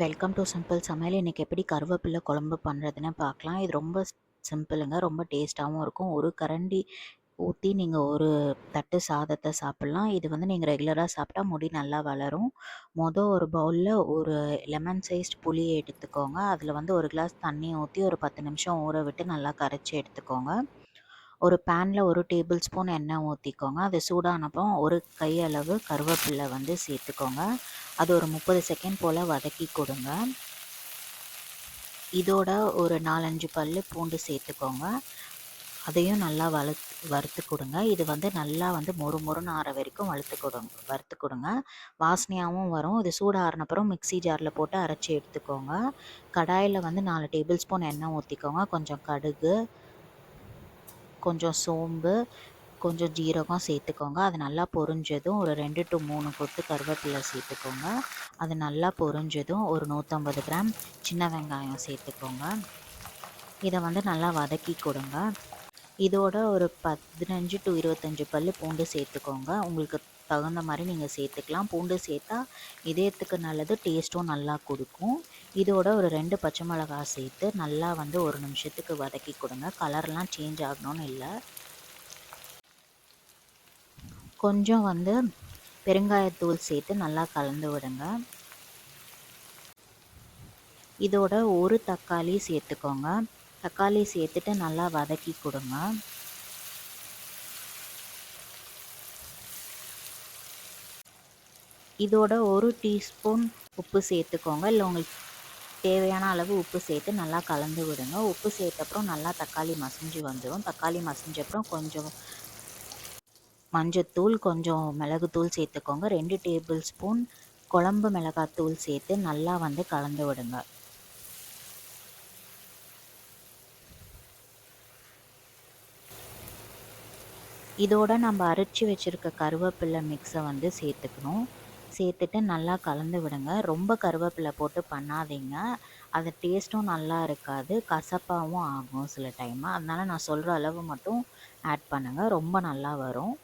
Welcome to simple சமையல். இன்றைக்கி எப்படி கருவேப்பிலை குழம்பு பண்ணுறதுன்னு பார்க்கலாம். இது ரொம்ப சிம்பிளுங்க. ரொம்ப டேஸ்ட்டாகவும் இருக்கும். ஒரு கரண்டி ஊற்றி நீங்கள் ஒரு தட்டு சாதத்தை சாப்பிட்லாம். இது வந்து நீங்கள் ரெகுலராக சாப்பிட்டா முடி நல்லா வளரும். ஒரு பவுலில் ஒரு லெமன் சைஸ்ட் புளியை எடுத்துக்கோங்க. அதில் வந்து ஒரு கிளாஸ் தண்ணி ஊற்றி ஒரு 10 நிமிஷம் ஊற விட்டு நல்லா கரைச்சி எடுத்துக்கோங்க. ஒரு பேனில் 1 டேபிள் ஸ்பூன் எண்ணெய் ஊற்றிக்கோங்க. அது சூடானப்போ ஒரு கையளவு கருவேப்பிலை வந்து சேர்த்துக்கோங்க. அது ஒரு 30 செகண்ட் போல் வதக்கி கொடுங்க. இதோட ஒரு 4-5 பல்லு பூண்டு சேர்த்துக்கோங்க. அதையும் நல்லா வறுத்து கொடுங்க. இது வந்து நல்லா வந்து மொறுமொறுன்னு ஆற வரைக்கும் வறுத்து கொடுங்க. வாசனையாகவும் வரும். இது சூடு ஆறினப்புறம் மிக்ஸி ஜாரில் போட்டு அரைச்சி எடுத்துக்கோங்க. கடாயில் வந்து 4 டேபிள் ஸ்பூன் எண்ணெய் ஊற்றிக்கோங்க. கொஞ்சம் கடுகு, கொஞ்சம் சோம்பு, கொஞ்சம் ஜீரகம் சேர்த்துக்கோங்க. அது நல்லா பொரிஞ்சதும் ஒரு 2 to 3 கொத்து கருவேப்பிலை சேர்த்துக்கோங்க. அது நல்லா பொரிஞ்சதும் ஒரு 150 கிராம் சின்ன வெங்காயம் சேர்த்துக்கோங்க. இதை வந்து நல்லா வதக்கி கொடுங்க. இதோட ஒரு 15 to 25 பல்லு பூண்டு சேர்த்துக்கோங்க. உங்களுக்கு தகுந்த மாதிரி நீங்கள் சேர்த்துக்கலாம். பூண்டு சேர்த்தா இதயத்துக்கு நல்லது, டேஸ்ட்டும் நல்லா கொடுக்கும். இதோட ஒரு 2 பச்சை மிளகாய் சேர்த்து நல்லா வந்து ஒரு நிமிஷத்துக்கு வதக்கி கொடுங்க. கலர்லாம் சேஞ்ச் ஆகணும்னு இல்லை. கொஞ்சம் வந்து பெருங்காயத்தூள் சேர்த்து நல்லா கலந்து விடுங்க. இதோட ஒரு தக்காளி சேர்த்துக்கோங்க. தக்காளி சேர்த்துட்டு நல்லா வதக்கி கொடுங்க. இதோட ஒரு டீஸ்பூன் உப்பு சேர்த்துக்கோங்க. இல்லை உங்களுக்கு தேவையான அளவு உப்பு சேர்த்து நல்லா கலந்து விடுங்க. உப்பு சேர்த்தப்புறம் நல்லா தக்காளி மசிஞ்சு வந்துடும். தக்காளி மசிஞ்சப்புறம் கொஞ்சம் மஞ்சத்தூள், கொஞ்சம் மிளகுத்தூள் சேர்த்துக்கோங்க. 2 டேபிள் ஸ்பூன் குழம்பு மிளகாத்தூள் சேர்த்து நல்லா வந்து கலந்து விடுங்க. இதோட நம்ம அரைச்சி வச்சுருக்க கருவேப்பிலை மிக்ஸை வந்து சேர்த்துக்கணும். சேர்த்துட்டு நல்லா கலந்து விடுங்க. ரொம்ப கருவேப்பிலை போட்டு பண்ணாதீங்க. அது டேஸ்ட்டும் நல்லா இருக்காது, கசப்பாகவும் ஆகும் சில டைம். அதனால் நான் சொல்கிற அளவு மட்டும் ஆட் பண்ணுங்கள். ரொம்ப நல்லா வரும்.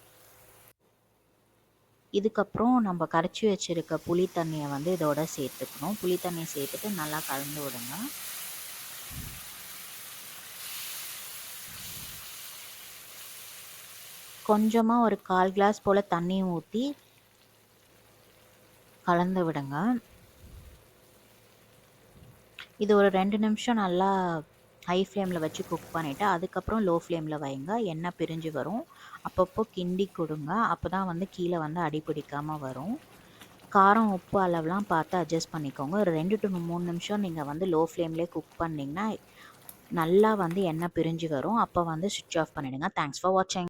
இதுக்கப்புறம் நம்ம கரைச்சி வச்சுருக்க புளி தண்ணியை வந்து இதோட சேர்த்துக்கணும். புளி தண்ணியை சேர்த்துட்டு நல்லா கலந்து விடுங்க. கொஞ்சமாக ஒரு 1/4 கிளாஸ் போல் தண்ணி ஊற்றி கலந்து விடுங்க. இது ஒரு 2 நிமிஷம் நல்லா ஹை ஃப்ளேமில் வச்சு குக் பண்ணிவிட்டு அதுக்கப்புறம் லோ ஃப்ளேமில் வைங்க. எண்ணெய் பிரிஞ்சு வரும். அப்பப்போ கிண்டி கொடுங்க. அப்போ தான் வந்து கீழே வந்து அடி பிடிக்காமல் வரும். காரம் உப்பு அளவுலாம் பார்த்து அட்ஜஸ்ட் பண்ணிக்கோங்க. ஒரு 2 to 3 நிமிஷம் நீங்கள் வந்து லோ ஃப்ளேம்லேயே குக் பண்ணிங்கன்னா நல்லா வந்து எண்ணெய் பிரிஞ்சு வரும். அப்போ வந்து ஸ்விட்ச் ஆஃப் பண்ணிவிடுங்க. தேங்க்ஸ் ஃபார் வாட்சிங்.